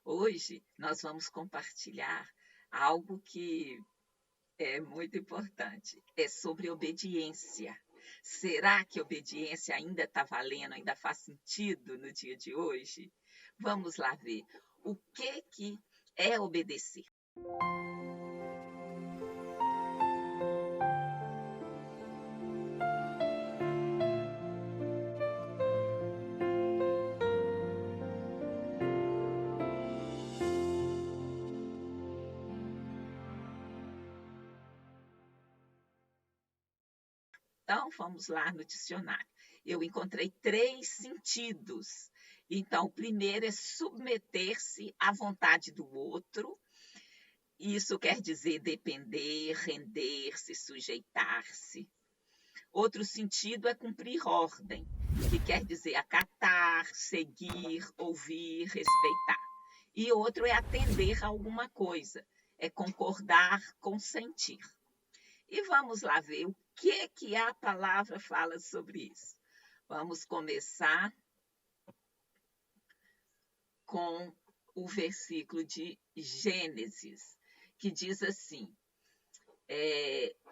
Hoje nós vamos compartilhar algo que é muito importante. É sobre obediência. Será que obediência ainda está valendo, ainda faz sentido no dia de hoje? Vamos lá ver o que é obedecer. Então, vamos lá no dicionário. Eu encontrei 3 sentidos. Então, o primeiro é submeter-se à vontade do outro. Isso quer dizer depender, render-se, sujeitar-se. Outro sentido é cumprir ordem, que quer dizer acatar, seguir, ouvir, respeitar. E outro é atender a alguma coisa, é concordar, consentir. E vamos lá ver o que a palavra fala sobre isso. Vamos começar com o versículo de Gênesis, que diz assim: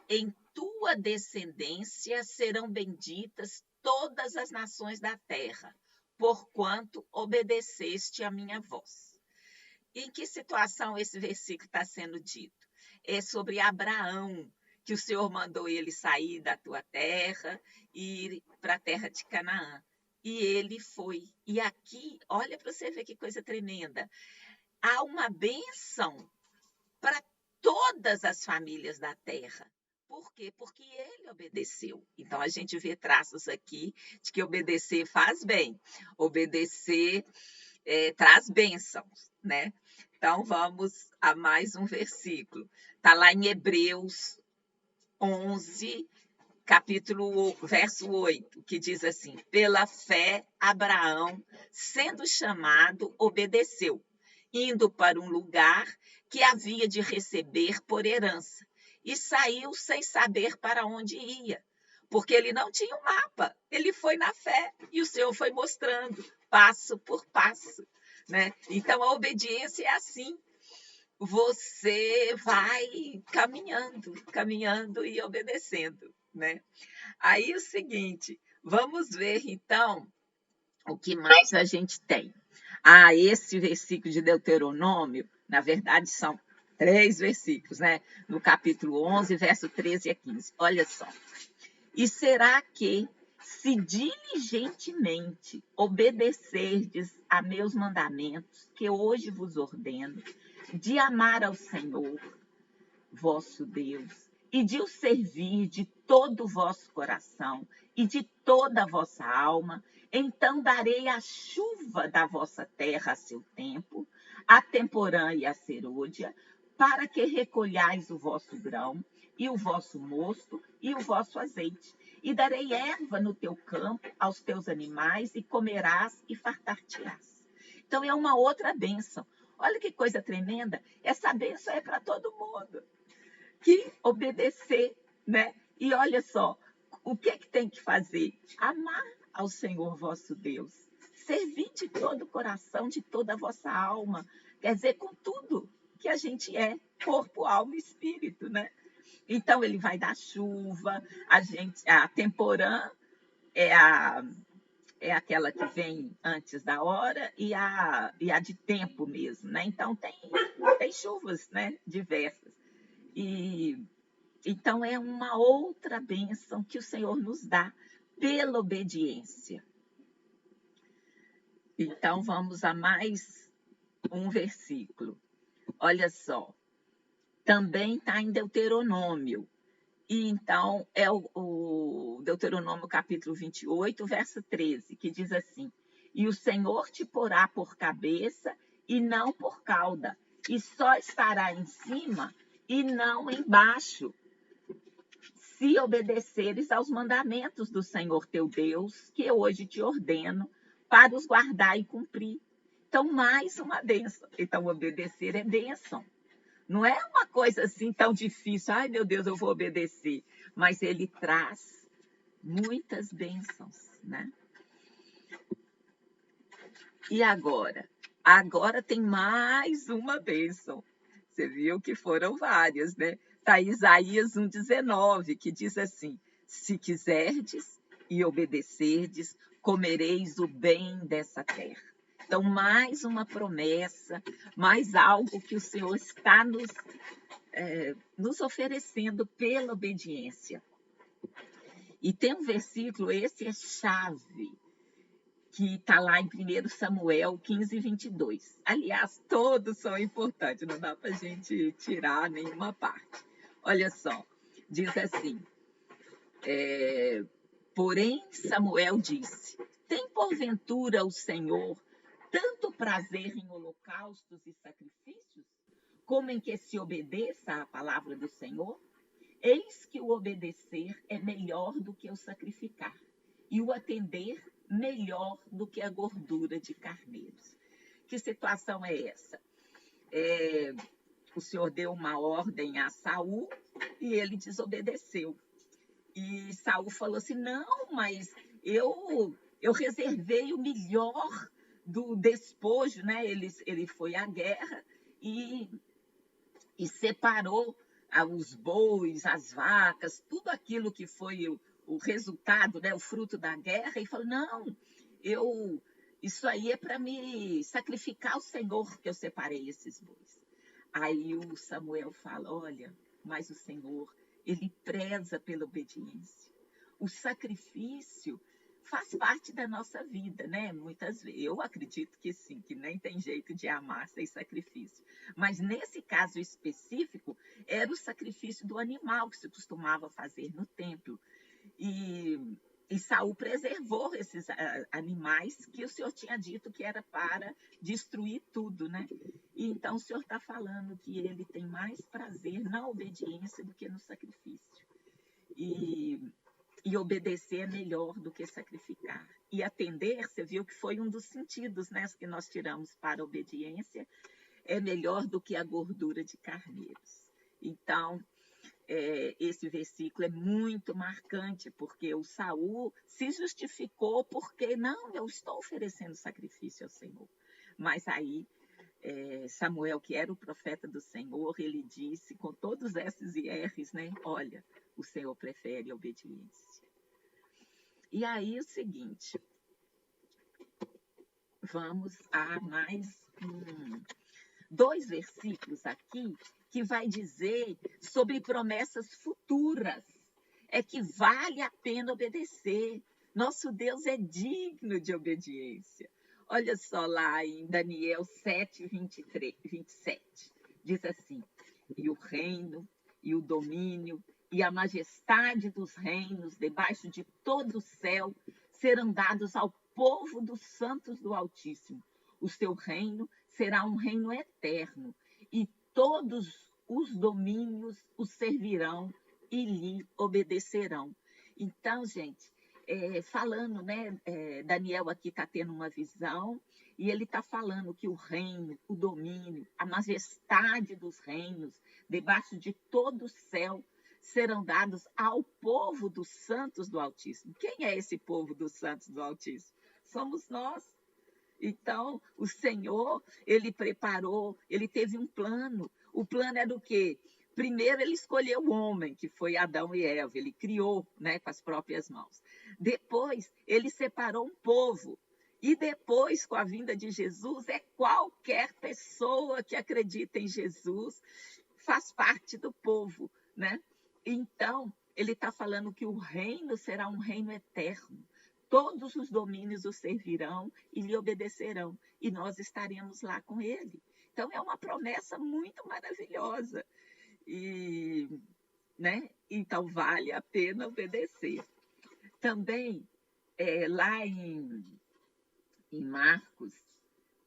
em tua descendência serão benditas todas as nações da terra, porquanto obedeceste a minha voz. Em que situação esse versículo está sendo dito? É sobre Abraão, que o Senhor mandou ele sair da tua terra e ir para a terra de Canaã. E ele foi. E aqui, olha para você ver que coisa tremenda. Há uma bênção para todas as famílias da terra. Por quê? Porque ele obedeceu. Então, a gente vê traços aqui de que obedecer faz bem. Obedecer traz bênçãos, né? Então, vamos a mais um versículo. Está lá em Hebreus 11, verso 8, que diz assim: pela fé, Abraão, sendo chamado, obedeceu, indo para um lugar que havia de receber por herança, e saiu sem saber para onde ia, porque ele não tinha um mapa, ele foi na fé, e o Senhor foi mostrando, passo por passo, né? Então, a obediência é assim, você vai caminhando e obedecendo, né? Aí, o seguinte, vamos ver, então, o que mais a gente tem. Esse versículo de Deuteronômio, na verdade, são 3 versículos, né? No capítulo 11, verso 13 a 15. Olha só. E será que, se diligentemente obedecerdes a meus mandamentos, que hoje vos ordeno, de amar ao Senhor, vosso Deus, e de o servir de todo o vosso coração e de toda a vossa alma, então darei a chuva da vossa terra a seu tempo, a temporã e a serôdia, para que recolhais o vosso grão, e o vosso mosto, e o vosso azeite. E darei erva no teu campo aos teus animais, e comerás e fartar-te-ás. Então, é uma outra bênção. Olha que coisa tremenda. Essa bênção é para todo mundo que obedecer, né? E olha só, o que tem que fazer? Amar ao Senhor vosso Deus. Servir de todo o coração, de toda a vossa alma. Quer dizer, com tudo que a gente é, corpo, alma e espírito, né? Então, ele vai dar chuva, a temporã é aquela que vem antes da hora e a de tempo mesmo, né? Então, tem chuvas, né? Diversas. E então, é uma outra bênção que o Senhor nos dá pela obediência. Então, vamos a mais um versículo. Olha só, também está em Deuteronômio. E então, é o Deuteronômio capítulo 28, verso 13, que diz assim: e o Senhor te porá por cabeça e não por cauda, e só estará em cima e não embaixo, se obedeceres aos mandamentos do Senhor teu Deus, que hoje te ordeno, para os guardar e cumprir. Então, mais uma bênção. Então, obedecer é bênção. Não é uma coisa assim tão difícil. Ai, meu Deus, eu vou obedecer. Mas ele traz muitas bênçãos, né? E agora, Agora tem mais uma bênção. Você viu que foram várias, né? Está Isaías 1,19, que diz assim: se quiserdes e obedecerdes, comereis o bem dessa terra. Então, mais uma promessa, mais algo que o Senhor está nos oferecendo pela obediência. E tem um versículo, esse é chave, que está lá em 1 Samuel 15:22. Aliás, todos são importantes, não dá para a gente tirar nenhuma parte. Olha só, diz assim, porém Samuel disse, tem porventura o Senhor tanto prazer em holocaustos e sacrifícios, como em que se obedeça à palavra do Senhor? Eis que o obedecer é melhor do que o sacrificar, e o atender melhor do que a gordura de carneiros. Que situação é essa? O Senhor deu uma ordem a Saul e ele desobedeceu. E Saul falou assim, não, mas eu reservei o melhor do despojo, né? Ele foi à guerra e separou os bois, as vacas, tudo aquilo que foi o resultado, né, o fruto da guerra, e falou, não, isso aí é para me sacrificar ao Senhor que eu separei esses bois. Aí o Samuel fala, olha, mas o Senhor, ele preza pela obediência. O sacrifício faz parte da nossa vida, né? Muitas vezes, eu acredito que sim, que nem tem jeito de amar sem sacrifício. Mas nesse caso específico, era o sacrifício do animal que se costumava fazer no templo. E Saul preservou esses animais que o Senhor tinha dito que era para destruir tudo, né? E então o Senhor está falando que ele tem mais prazer na obediência do que no sacrifício. E obedecer é melhor do que sacrificar. E atender, você viu que foi um dos sentidos, né, que nós tiramos para a obediência, é melhor do que a gordura de carneiros. Então, esse versículo é muito marcante, porque o Saul se justificou porque, não, eu estou oferecendo sacrifício ao Senhor. Mas aí, Samuel, que era o profeta do Senhor, ele disse, com todos esses IRs, né, olha, o Senhor prefere a obediência. E aí, o seguinte, vamos a mais dois versículos aqui que vai dizer sobre promessas futuras. É que vale a pena obedecer. Nosso Deus é digno de obediência. Olha só lá em Daniel 7:27. Diz assim, e o reino, e o domínio, e a majestade dos reinos debaixo de todo o céu serão dados ao povo dos santos do Altíssimo. O seu reino será um reino eterno, e todos os domínios o servirão e lhe obedecerão. Então, gente, falando, né? Daniel aqui está tendo uma visão, e ele está falando que o reino, o domínio, a majestade dos reinos, debaixo de todo o céu, serão dados ao povo dos santos do Altíssimo. Quem é esse povo dos santos do Altíssimo? Somos nós. Então, o Senhor, ele preparou, ele teve um plano. O plano era o quê? Primeiro, ele escolheu o homem, que foi Adão e Eva. Ele criou, né, com as próprias mãos. Depois, ele separou um povo. E depois, com a vinda de Jesus, qualquer pessoa que acredita em Jesus faz parte do povo, né? Então, ele está falando que o reino será um reino eterno. Todos os domínios o servirão e lhe obedecerão, e nós estaremos lá com ele. Então, é uma promessa muito maravilhosa. Né? Então, vale a pena obedecer. Também, lá em Marcos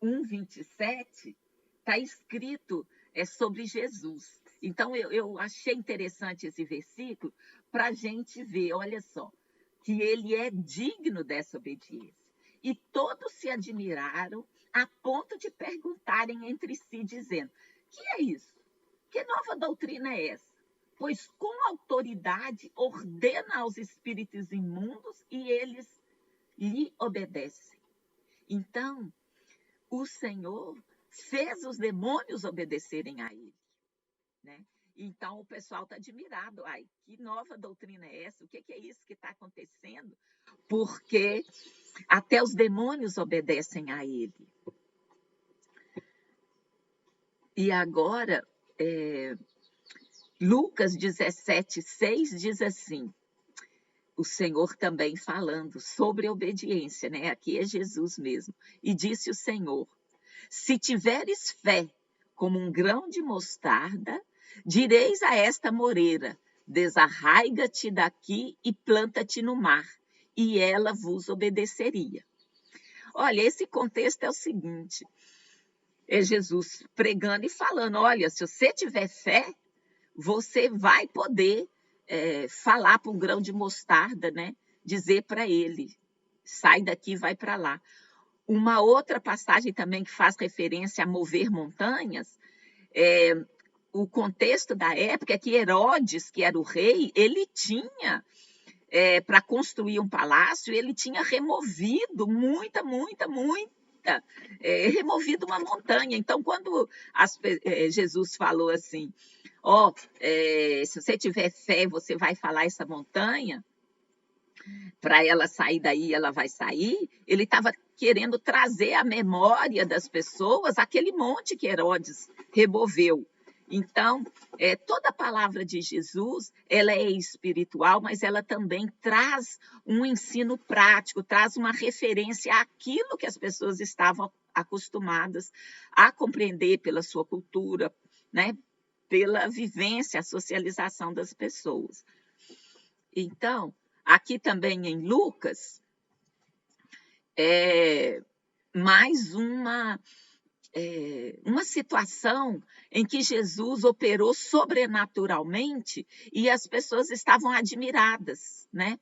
1:27, está escrito sobre Jesus. Então, eu achei interessante esse versículo para a gente ver, olha só, que ele é digno dessa obediência. E todos se admiraram a ponto de perguntarem entre si, dizendo, que é isso? Que nova doutrina é essa? Pois com autoridade ordena aos espíritos imundos e eles lhe obedecem. Então, o Senhor fez os demônios obedecerem a ele, né? Então, o pessoal está admirado. Ai, que nova doutrina é essa? O que é isso que está acontecendo? Porque até os demônios obedecem a ele. E agora, Lucas 17:6 diz assim, o Senhor também falando sobre obediência, né? Aqui é Jesus mesmo. E disse o Senhor, se tiveres fé como um grão de mostarda, direis a esta moreira, desarraiga-te daqui e planta-te no mar, e ela vos obedeceria. Olha, esse contexto é o seguinte, é Jesus pregando e falando, olha, se você tiver fé, você vai poder falar para um grão de mostarda, né? Dizer para ele, sai daqui e vai para lá. Uma outra passagem também que faz referência a mover montanhas, o contexto da época é que Herodes, que era o rei, ele tinha, para construir um palácio, ele tinha removido removido uma montanha. Então, quando Jesus falou assim, se você tiver fé, você vai falar essa montanha, para ela sair daí, ela vai sair, ele estava querendo trazer à memória das pessoas aquele monte que Herodes removeu. Então, toda a palavra de Jesus, ela é espiritual, mas ela também traz um ensino prático, traz uma referência àquilo que as pessoas estavam acostumadas a compreender pela sua cultura, né? Pela vivência, a socialização das pessoas. Então, aqui também em Lucas, mais uma situação em que Jesus operou sobrenaturalmente e as pessoas estavam admiradas, né?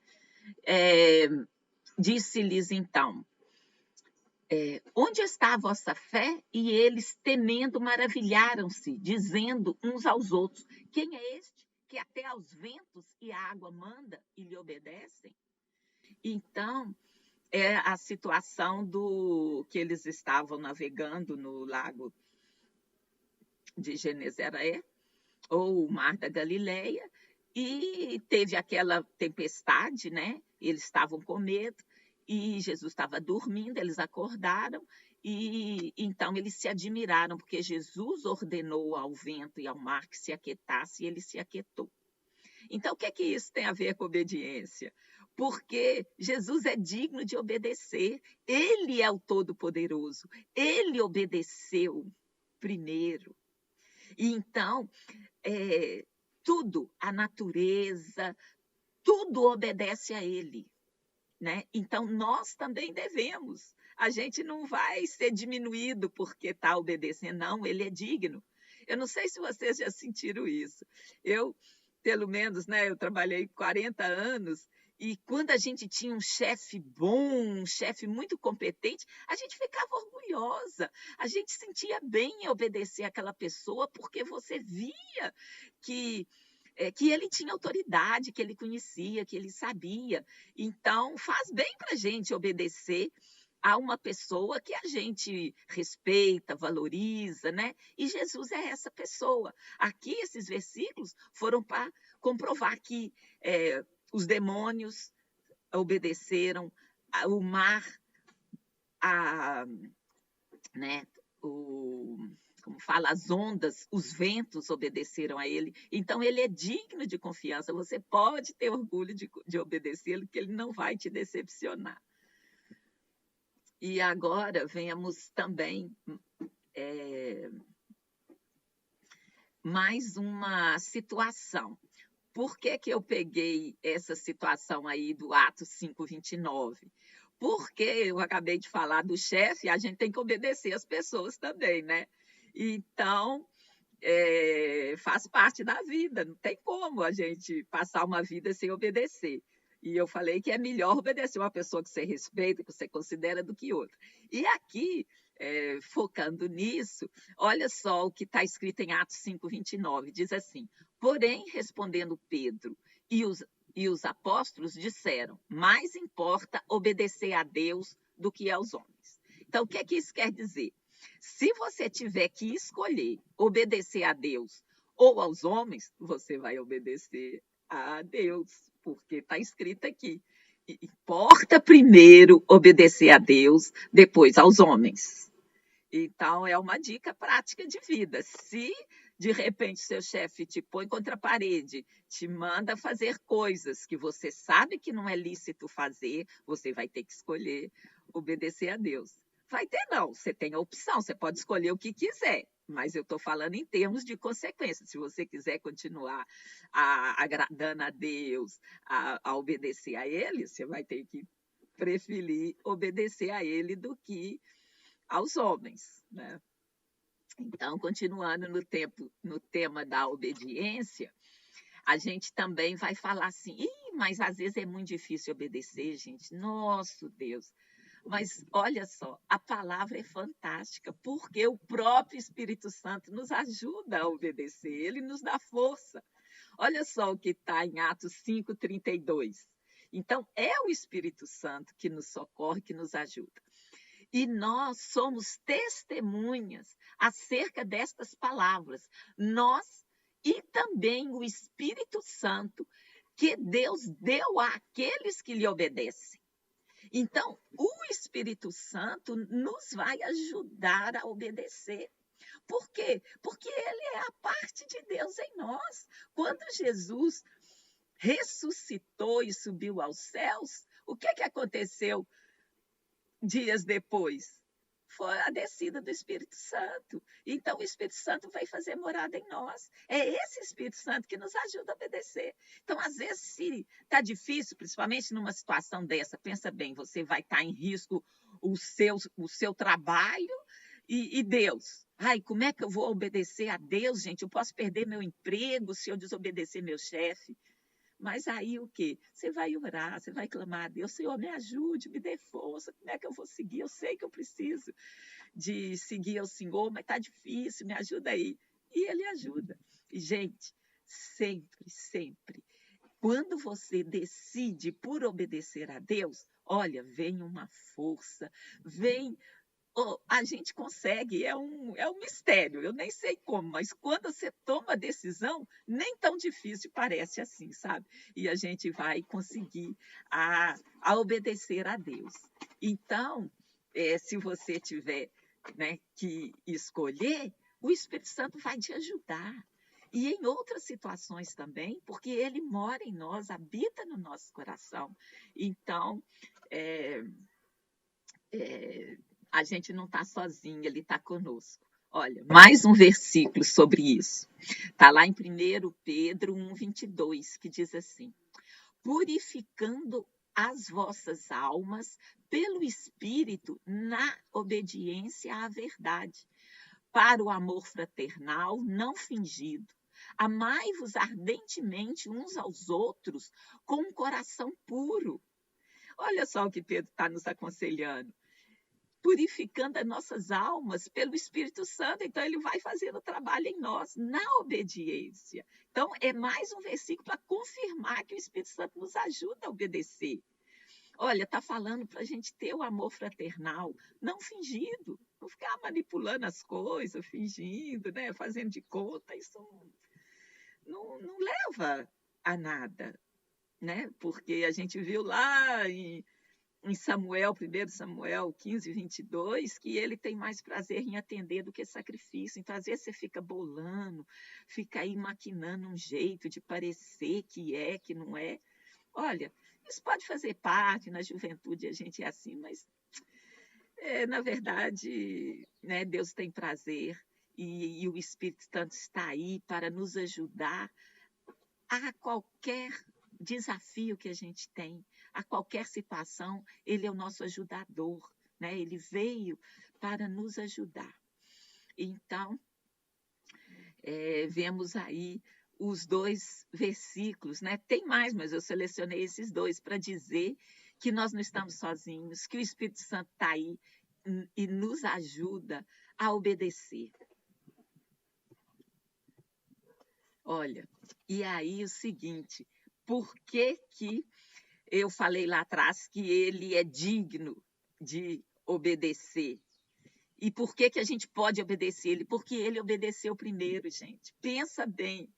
Disse-lhes então, onde está a vossa fé? E eles, temendo, maravilharam-se, dizendo uns aos outros, quem é este que até aos ventos e à água manda e lhe obedecem? Então, é a situação do que eles estavam navegando no lago de Genezaré, ou o mar da Galileia, e teve aquela tempestade, né? Eles estavam com medo, e Jesus estava dormindo, eles acordaram, e então eles se admiraram, porque Jesus ordenou ao vento e ao mar que se aquietasse, e ele se aquietou. Então, o que é que isso tem a ver com obediência? Porque Jesus é digno de obedecer, ele é o Todo-Poderoso, ele obedeceu primeiro. E então, tudo, a natureza, tudo obedece a ele, né? Então, nós também devemos. A gente não vai ser diminuído porque está obedecendo, não, ele é digno. Eu não sei se vocês já sentiram isso. Eu, pelo menos, né, eu trabalhei 40 anos e quando a gente tinha um chefe bom, um chefe muito competente, a gente ficava orgulhosa, a gente sentia bem em obedecer àquela pessoa porque você via que ele tinha autoridade, que ele conhecia, que ele sabia. Então, faz bem para a gente obedecer a uma pessoa que a gente respeita, valoriza, né? E Jesus é essa pessoa. Aqui, esses versículos foram para comprovar que os demônios obedeceram, o mar, né? Como fala, as ondas, os ventos obedeceram a ele. Então, ele é digno de confiança. Você pode ter orgulho de obedecê-lo, que ele não vai te decepcionar. E agora, venhamos também mais uma situação. Por que eu peguei essa situação aí do Atos 5:29? Porque eu acabei de falar do chefe, a gente tem que obedecer as pessoas também, né? Então, faz parte da vida, não tem como a gente passar uma vida sem obedecer. E eu falei que é melhor obedecer uma pessoa que você respeita, que você considera, do que outra. E aqui, focando nisso, olha só o que está escrito em Atos 5:29, diz assim, porém, respondendo Pedro e os apóstolos disseram, mais importa obedecer a Deus do que aos homens. Então, o que é que isso quer dizer? Se você tiver que escolher obedecer a Deus ou aos homens, você vai obedecer a Deus, porque está escrito aqui. Importa primeiro obedecer a Deus, depois aos homens. Então, é uma dica prática de vida. Se, de repente, seu chefe te põe contra a parede, te manda fazer coisas que você sabe que não é lícito fazer, você vai ter que escolher obedecer a Deus. Vai ter não, você tem a opção, você pode escolher o que quiser, mas eu estou falando em termos de consequências. Se você quiser continuar agradando a Deus, a obedecer a Ele, você vai ter que preferir obedecer a Ele do que aos homens, né? Então, continuando no tema da obediência, a gente também vai falar assim, mas às vezes é muito difícil obedecer, gente. Nosso Deus! Mas olha só, a palavra é fantástica, porque o próprio Espírito Santo nos ajuda a obedecer, ele nos dá força. Olha só o que está em Atos 5:32. Então, é o Espírito Santo que nos socorre, que nos ajuda. E nós somos testemunhas acerca destas palavras. Nós e também o Espírito Santo que Deus deu àqueles que lhe obedecem. Então, o Espírito Santo nos vai ajudar a obedecer. Por quê? Porque ele é a parte de Deus em nós. Quando Jesus ressuscitou e subiu aos céus, o que aconteceu dias depois? Foi a descida do Espírito Santo. Então, o Espírito Santo vai fazer morada em nós. É esse Espírito Santo que nos ajuda a obedecer. Então, às vezes, se está difícil, principalmente numa situação dessa, pensa bem, você vai estar em risco o seu trabalho e Deus. Ai, como é que eu vou obedecer a Deus, gente? Eu posso perder meu emprego se eu desobedecer meu chefe. Mas aí o quê? Você vai orar, você vai clamar a Deus, Senhor, me ajude, me dê força, como é que eu vou seguir? Eu sei que eu preciso de seguir ao Senhor, mas está difícil, me ajuda aí. E Ele ajuda. E, gente, sempre, sempre, quando você decide por obedecer a Deus, olha, vem uma força, vem a gente consegue, é um mistério, eu nem sei como, mas quando você toma a decisão, nem tão difícil parece assim, sabe? E a gente vai conseguir a obedecer a Deus. Então, se você tiver, né, que escolher, o Espírito Santo vai te ajudar. E em outras situações também, porque ele mora em nós, habita no nosso coração. Então, a gente não está sozinho, ele está conosco. Olha, mais um versículo sobre isso. Está lá em 1 Pedro 1:22, que diz assim: purificando as vossas almas pelo Espírito na obediência à verdade, para o amor fraternal não fingido. Amai-vos ardentemente uns aos outros com um coração puro. Olha só o que Pedro está nos aconselhando. Purificando as nossas almas pelo Espírito Santo. Então, ele vai fazendo o trabalho em nós, na obediência. Então, é mais um versículo para confirmar que o Espírito Santo nos ajuda a obedecer. Olha, está falando para a gente ter o amor fraternal, não fingido, não ficar manipulando as coisas, fingindo, né? Fazendo de conta. Isso não leva a nada, né? Porque a gente viu lá em Samuel, 1 Samuel 15:22, que ele tem mais prazer em atender do que sacrifício. Então, às vezes, você fica bolando, fica aí maquinando um jeito de parecer que não é. Olha, isso pode fazer parte, na juventude a gente é assim, mas, na verdade, né, Deus tem prazer e o Espírito Santo está aí para nos ajudar a qualquer desafio que a gente tem, a qualquer situação, ele é o nosso ajudador, né? Ele veio para nos ajudar. Então, vemos aí os dois versículos, né? Tem mais, mas eu selecionei esses dois para dizer que nós não estamos sozinhos, que o Espírito Santo está aí e nos ajuda a obedecer. Olha, e aí o seguinte, por que eu falei lá atrás que ele é digno de obedecer. E por que a gente pode obedecer ele? Porque ele obedeceu primeiro, gente. Pensa bem.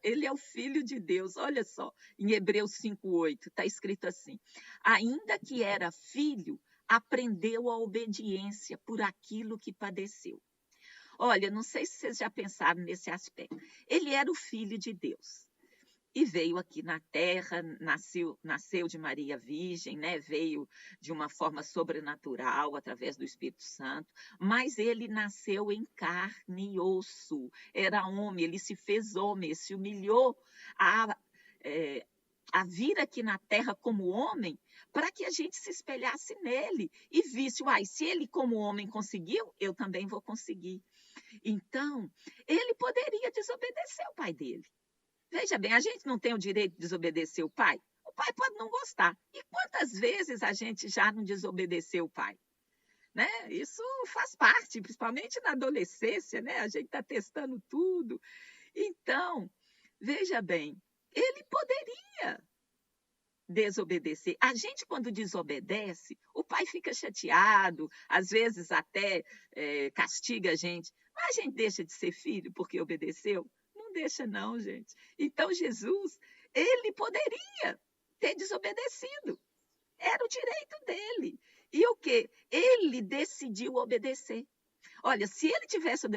Ele é o Filho de Deus. Olha só, em Hebreus 5:8, está escrito assim: ainda que era filho, aprendeu a obediência por aquilo que padeceu. Olha, não sei se vocês já pensaram nesse aspecto. Ele era o Filho de Deus. E veio aqui na Terra, nasceu de Maria Virgem, né? Veio de uma forma sobrenatural, através do Espírito Santo, mas ele nasceu em carne e osso, era homem, ele se fez homem, se humilhou a vir aqui na Terra como homem, para que a gente se espelhasse nele e visse, se ele como homem conseguiu, eu também vou conseguir. Então, ele poderia desobedecer o pai dele. Veja bem, a gente não tem o direito de desobedecer o pai? O pai pode não gostar. E quantas vezes a gente já não desobedeceu o pai? Né? Isso faz parte, principalmente na adolescência, né? A gente está testando tudo. Então, veja bem, ele poderia desobedecer. A gente, quando desobedece, o pai fica chateado, às vezes até castiga a gente. Mas a gente deixa de ser filho porque obedeceu? Não deixa não, gente. Então, Jesus, ele poderia ter desobedecido. Era o direito dele. E o quê? Ele decidiu obedecer. Olha, se ele tivesse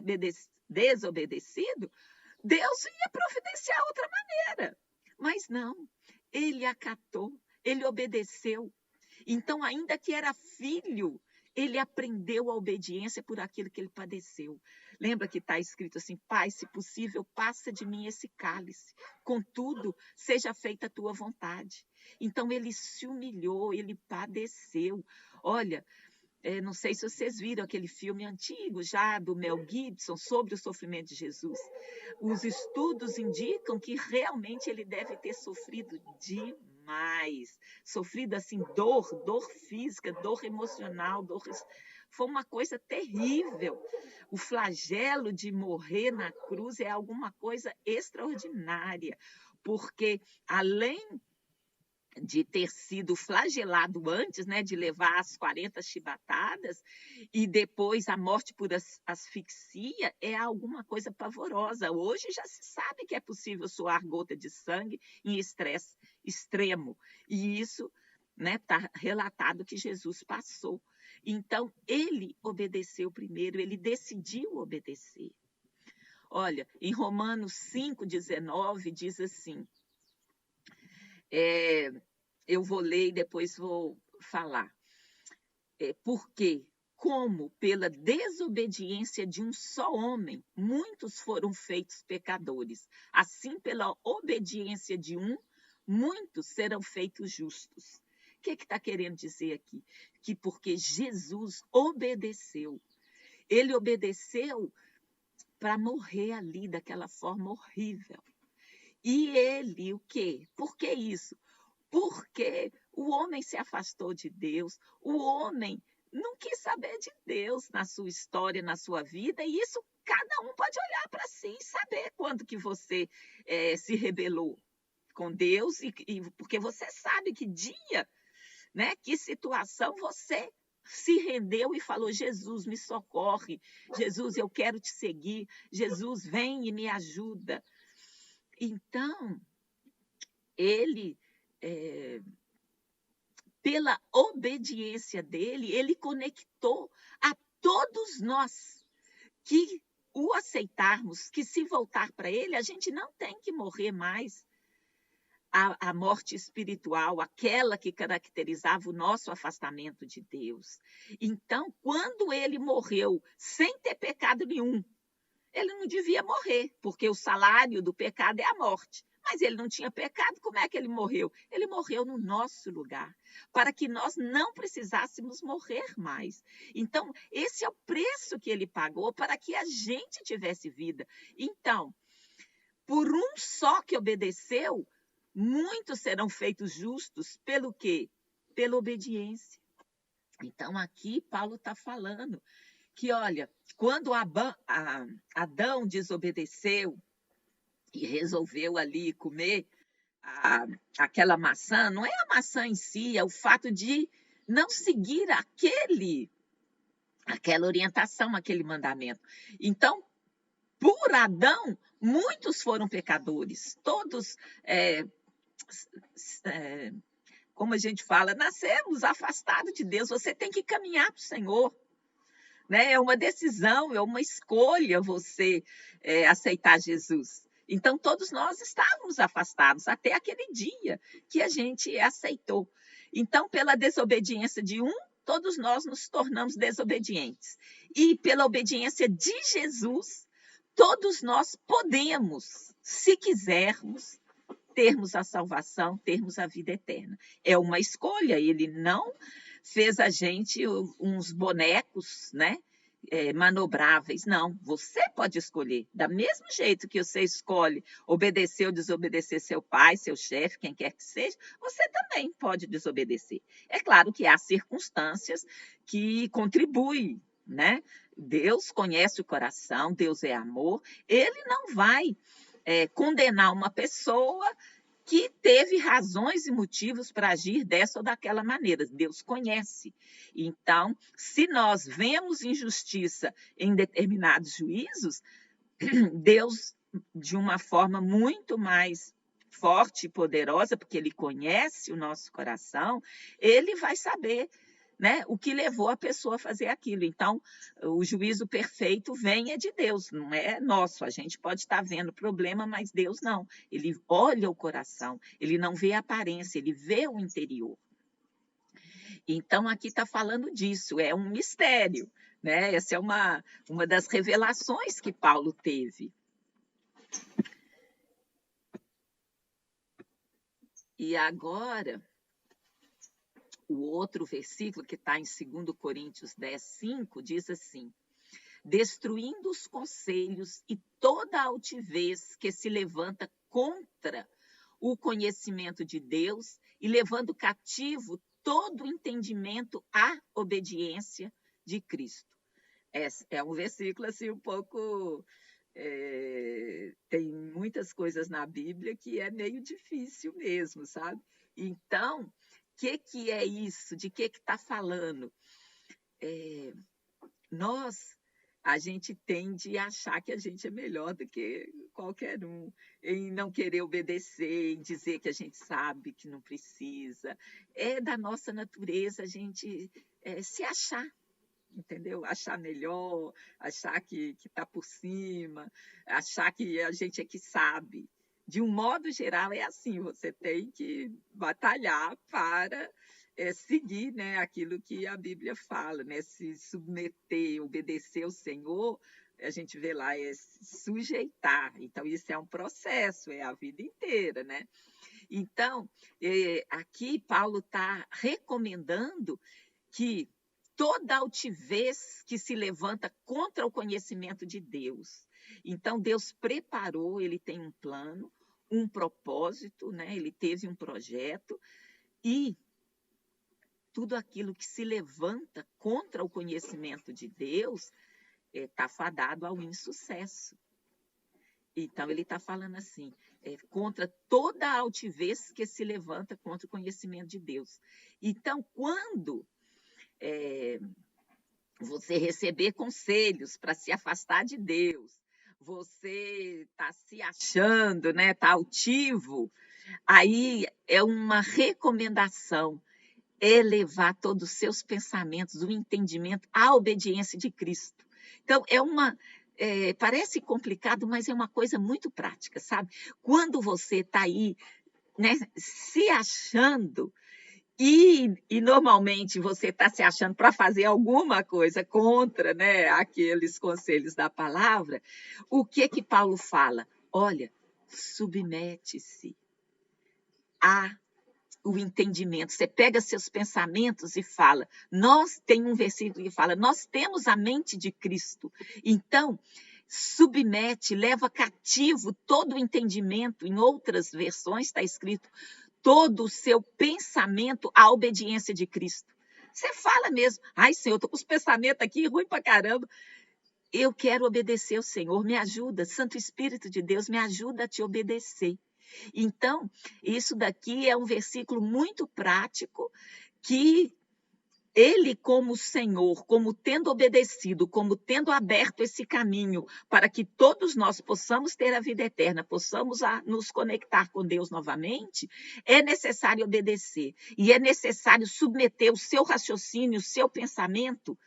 desobedecido, Deus ia providenciar outra maneira. Mas não, ele acatou, ele obedeceu. Então, ainda que era filho, ele aprendeu a obediência por aquilo que ele padeceu. Lembra que está escrito assim: Pai, se possível, passa de mim esse cálice. Contudo, seja feita a tua vontade. Então, ele se humilhou, ele padeceu. Olha, não sei se vocês viram aquele filme antigo já do Mel Gibson sobre o sofrimento de Jesus. Os estudos indicam que realmente ele deve ter sofrido demais. Sofrido assim, dor física, dor emocional, foi uma coisa terrível. O flagelo de morrer na cruz é alguma coisa extraordinária, porque além de ter sido flagelado antes, né, de levar as 40 chibatadas, e depois a morte por asfixia, é alguma coisa pavorosa. Hoje já se sabe que é possível suar gota de sangue em estresse extremo, e isso está relatado que Jesus passou. Então, ele obedeceu primeiro, ele decidiu obedecer. Olha, em Romanos 5:19 diz assim, eu vou ler e depois vou falar. Porque, como pela desobediência de um só homem, muitos foram feitos pecadores, assim pela obediência de um, muitos serão feitos justos. O que está querendo dizer aqui? Que porque Jesus obedeceu, ele obedeceu para morrer ali daquela forma horrível. E ele, o quê? Por que isso? Porque o homem se afastou de Deus, o homem não quis saber de Deus na sua história, na sua vida, e isso cada um pode olhar para si e saber quando que você se rebelou com Deus, porque você sabe que dia, né, que situação você se rendeu e falou: Jesus, me socorre, Jesus, eu quero te seguir, Jesus, vem e me ajuda. Então, ele, pela obediência dele, ele conectou a todos nós que o aceitarmos, que se voltar para ele, a gente não tem que morrer mais a morte espiritual, aquela que caracterizava o nosso afastamento de Deus. Então, quando ele morreu sem ter pecado nenhum, ele não devia morrer, porque o salário do pecado é a morte. Mas ele não tinha pecado, como é que ele morreu? Ele morreu no nosso lugar, para que nós não precisássemos morrer mais. Então, esse é o preço que ele pagou para que a gente tivesse vida. Então, por um só que obedeceu, muitos serão feitos justos pelo quê? Pela obediência. Então, aqui Paulo está falando que, olha, quando Adão desobedeceu e resolveu ali comer aquela maçã, não é a maçã em si, é o fato de não seguir aquela orientação, aquele mandamento. Então, por Adão, muitos foram pecadores. Todos, como a gente fala, nascemos afastados de Deus. Você tem que caminhar para o Senhor. Né? É uma decisão, é uma escolha você aceitar Jesus. Então, todos nós estávamos afastados até aquele dia que a gente aceitou. Então, pela desobediência de um, todos nós nos tornamos desobedientes. E pela obediência de Jesus, todos nós podemos, se quisermos, termos a salvação, termos a vida eterna. É uma escolha, ele não fez a gente uns bonecos, né? Manobráveis. Não, você pode escolher. Da mesmo jeito que você escolhe obedecer ou desobedecer seu pai, seu chefe, quem quer que seja, você também pode desobedecer. É claro que há circunstâncias que contribuem, né? Deus conhece o coração, Deus é amor, ele não vai condenar uma pessoa que teve razões e motivos para agir dessa ou daquela maneira. Deus conhece. Então, se nós vemos injustiça em determinados juízos, Deus, de uma forma muito mais forte e poderosa, porque ele conhece o nosso coração, ele vai saber, né, o que levou a pessoa a fazer aquilo. Então, o juízo perfeito vem de Deus, não é nosso. A gente pode estar vendo problema, mas Deus não. Ele olha o coração, ele não vê a aparência, ele vê o interior. Então, aqui está falando disso, é um mistério, né? Essa é uma das revelações que Paulo teve. E agora, o outro versículo, que está em 2 Coríntios 10, 5, diz assim: destruindo os conselhos e toda altivez que se levanta contra o conhecimento de Deus e levando cativo todo o entendimento à obediência de Cristo. É um versículo assim um pouco... tem muitas coisas na Bíblia que é meio difícil mesmo, sabe? Então, o que é isso? De que está falando? A gente tende a achar que a gente é melhor do que qualquer um, em não querer obedecer, em dizer que a gente sabe que não precisa. É da nossa natureza a gente se achar, entendeu? Achar melhor, achar que está por cima, achar que a gente é que sabe. De um modo geral, é assim, você tem que batalhar para seguir, né, aquilo que a Bíblia fala, né? Se submeter, obedecer ao Senhor, a gente vê lá, se sujeitar. Então, isso é um processo, é a vida inteira, né? Então, aqui Paulo está recomendando que toda altivez que se levanta contra o conhecimento de Deus. Então, Deus preparou, ele tem um plano, um propósito, né? Ele teve um projeto, e tudo aquilo que se levanta contra o conhecimento de Deus está fadado ao insucesso. Então, ele está falando assim, contra toda a altivez que se levanta contra o conhecimento de Deus. Então, quando você receber conselhos para se afastar de Deus, você está se achando, né, está altivo, aí é uma recomendação, elevar todos os seus pensamentos, o entendimento, à obediência de Cristo. Então, parece complicado, mas é uma coisa muito prática, sabe? Quando você está aí, né, se achando, e normalmente você está se achando para fazer alguma coisa contra, né, aqueles conselhos da palavra, o que Paulo fala? Olha, submete-se o entendimento. Você pega seus pensamentos e fala, tem um versículo que fala, nós temos a mente de Cristo. Então, submete, leva cativo todo o entendimento. Em outras versões está escrito, todo o seu pensamento à obediência de Cristo. Você fala mesmo, ai, Senhor, estou com os pensamentos aqui ruim pra caramba. Eu quero obedecer ao Senhor, me ajuda. Santo Espírito de Deus, me ajuda a te obedecer. Então, isso daqui é um versículo muito prático que Ele, como Senhor, como tendo obedecido, como tendo aberto esse caminho para que todos nós possamos ter a vida eterna, possamos nos conectar com Deus novamente, é necessário obedecer. E é necessário submeter o seu raciocínio, o seu pensamento.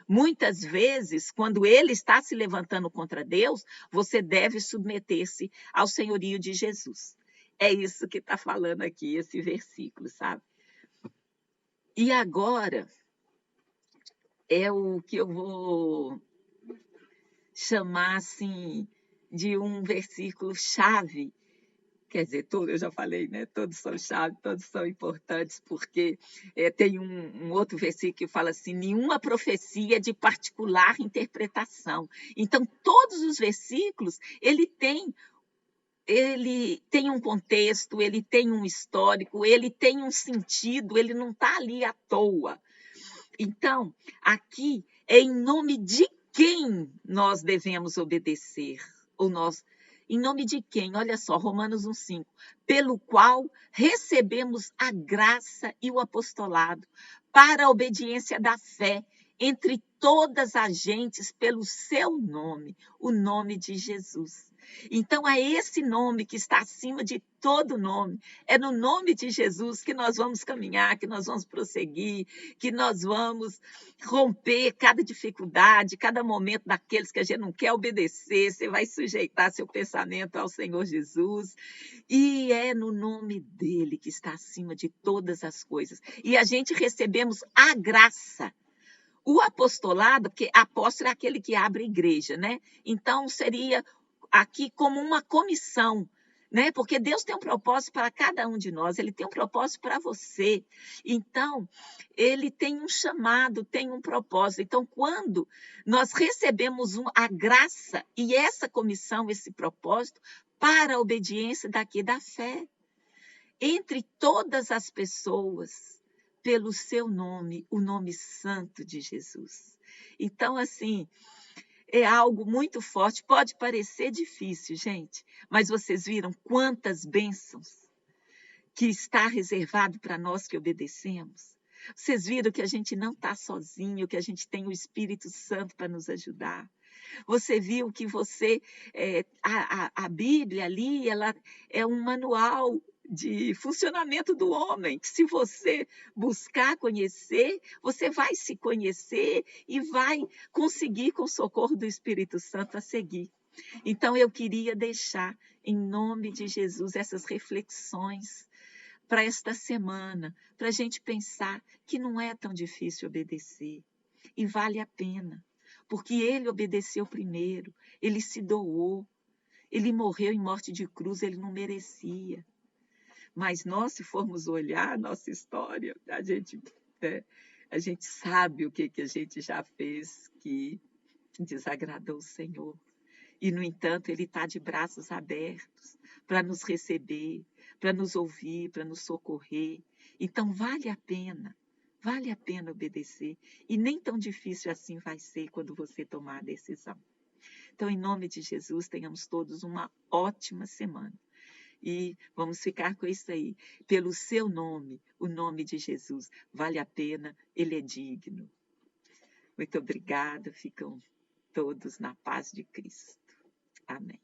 Muitas vezes, quando ele está se levantando contra Deus, você deve submeter-se ao senhorio de Jesus. É isso que está falando aqui, esse versículo, sabe? E agora é o que eu vou chamar assim de um versículo chave. Quer dizer, eu já falei, né? Todos são chave, todos são importantes, porque tem um outro versículo que fala assim: nenhuma profecia de particular interpretação. Então, todos os versículos, ele tem um contexto, ele tem um histórico, ele tem um sentido, ele não está ali à toa. Então, aqui é em nome de quem nós devemos obedecer? Em nome de quem? Olha só, Romanos 1,5. Pelo qual recebemos a graça e o apostolado para a obediência da fé entre todas as gentes pelo seu nome, o nome de Jesus. Então, é esse nome que está acima de todo nome. É no nome de Jesus que nós vamos caminhar, que nós vamos prosseguir, que nós vamos romper cada dificuldade, cada momento daqueles que a gente não quer obedecer. Você vai sujeitar seu pensamento ao Senhor Jesus. E é no nome dele que está acima de todas as coisas. E a gente recebemos a graça. O apostolado, porque apóstolo é aquele que abre igreja, né? Então, seria aqui como uma comissão, né? Porque Deus tem um propósito para cada um de nós, ele tem um propósito para você. Então, ele tem um chamado, tem um propósito. Então, quando nós recebemos a graça e essa comissão, esse propósito, para a obediência daqui da fé, entre todas as pessoas, pelo seu nome, o nome santo de Jesus. Então, assim, é algo muito forte. Pode parecer difícil, gente, mas vocês viram quantas bênçãos que está reservado para nós que obedecemos? Vocês viram que a gente não está sozinho, que a gente tem o Espírito Santo para nos ajudar. Você viu que a Bíblia ali, ela é um manual de funcionamento do homem, que se você buscar conhecer, você vai se conhecer e vai conseguir, com o socorro do Espírito Santo, a seguir. Então, eu queria deixar, em nome de Jesus, essas reflexões para esta semana, para a gente pensar que não é tão difícil obedecer e vale a pena, porque ele obedeceu primeiro, ele se doou, ele morreu em morte de cruz, ele não merecia. Mas nós, se formos olhar a nossa história, a gente sabe o que a gente já fez que desagradou o Senhor. E, no entanto, ele está de braços abertos para nos receber, para nos ouvir, para nos socorrer. Então, vale a pena obedecer. E nem tão difícil assim vai ser quando você tomar a decisão. Então, em nome de Jesus, tenhamos todos uma ótima semana. E vamos ficar com isso aí. Pelo seu nome, o nome de Jesus, vale a pena, ele é digno. Muito obrigada, ficam todos na paz de Cristo. Amém.